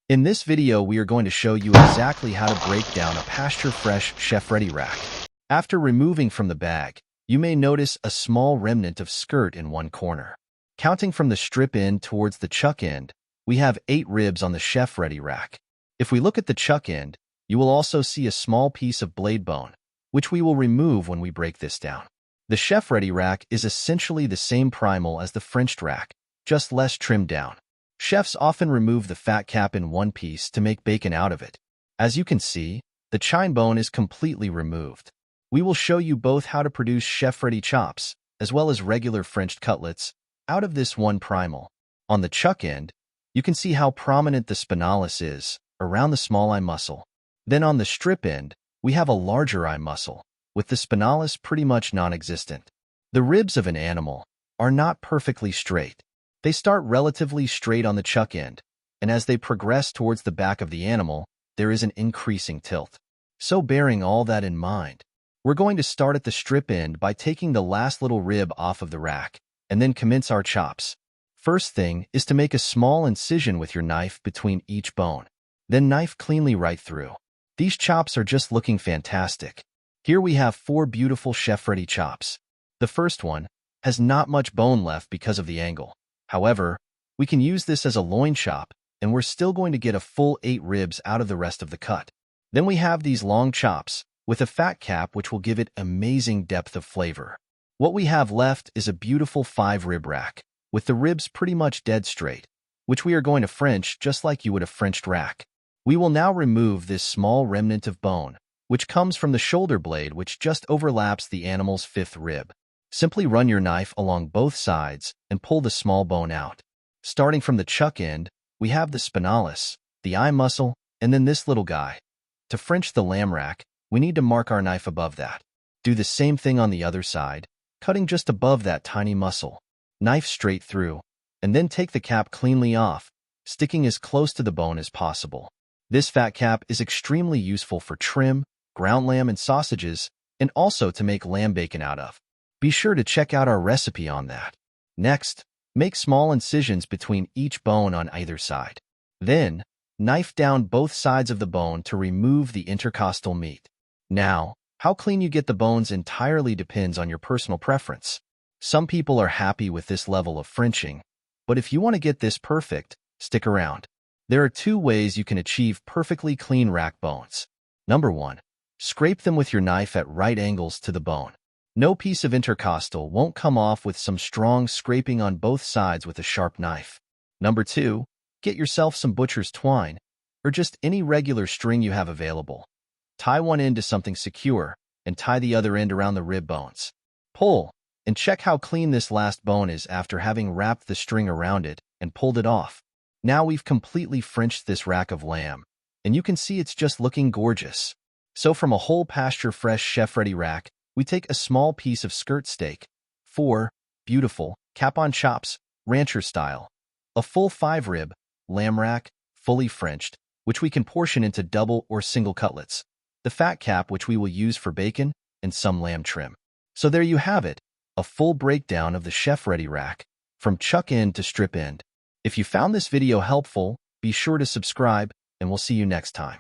In this video, we are going to show you exactly how to break down a Pasture Fresh Chef-Ready Rack. After removing from the bag, you may notice a small remnant of skirt in one corner. Counting from the strip end towards the chuck end, we have 8 ribs on the Chef-Ready Rack. If we look at the chuck end, you will also see a small piece of blade bone, which we will remove when we break this down. The Chef-Ready Rack is essentially the same primal as the Frenched rack, just less trimmed down. Chefs often remove the fat cap in one piece to make bacon out of it. As you can see, the chine bone is completely removed. We will show you both how to produce chef-ready chops, as well as regular Frenched cutlets, out of this one primal. On the chuck end, you can see how prominent the spinalis is, around the small eye muscle. Then on the strip end, we have a larger eye muscle, with the spinalis pretty much non-existent. The ribs of an animal are not perfectly straight. They start relatively straight on the chuck end, and as they progress towards the back of the animal, there is an increasing tilt. So bearing all that in mind, we're going to start at the strip end by taking the last little rib off of the rack, and then commence our chops. First thing is to make a small incision with your knife between each bone. Then knife cleanly right through. These chops are just looking fantastic. Here we have 4 beautiful chef-ready chops. The first one has not much bone left because of the angle. However, we can use this as a loin chop, and we're still going to get a full 8 ribs out of the rest of the cut. Then we have these long chops, with a fat cap which will give it amazing depth of flavor. What we have left is a beautiful 5-rib rack, with the ribs pretty much dead straight, which we are going to French just like you would a Frenched rack. We will now remove this small remnant of bone, which comes from the shoulder blade which just overlaps the animal's 5th rib. Simply run your knife along both sides and pull the small bone out. Starting from the chuck end, we have the spinalis, the eye muscle, and then this little guy. To French the lamb rack, we need to mark our knife above that. Do the same thing on the other side, cutting just above that tiny muscle. Knife straight through, and then take the cap cleanly off, sticking as close to the bone as possible. This fat cap is extremely useful for trim, ground lamb and sausages, and also to make lamb bacon out of. Be sure to check out our recipe on that. Next, make small incisions between each bone on either side. Then, knife down both sides of the bone to remove the intercostal meat. Now, how clean you get the bones entirely depends on your personal preference. Some people are happy with this level of Frenching, but if you want to get this perfect, stick around. There are 2 ways you can achieve perfectly clean rack bones. Number 1, scrape them with your knife at right angles to the bone. No piece of intercostal won't come off with some strong scraping on both sides with a sharp knife. Number 2, get yourself some butcher's twine, or just any regular string you have available. Tie one end to something secure, and tie the other end around the rib bones. Pull, and check how clean this last bone is after having wrapped the string around it and pulled it off. Now we've completely Frenched this rack of lamb, and you can see it's just looking gorgeous. So from a whole Pasture Fresh Chef-Ready Rack, we take a small piece of skirt steak, 4 beautiful cap-on chops, rancher style, a full 5-rib lamb rack, fully Frenched, which we can portion into double or single cutlets, the fat cap which we will use for bacon, and some lamb trim. So there you have it, a full breakdown of the Chef-Ready Rack, from chuck end to strip end. If you found this video helpful, be sure to subscribe, and we'll see you next time.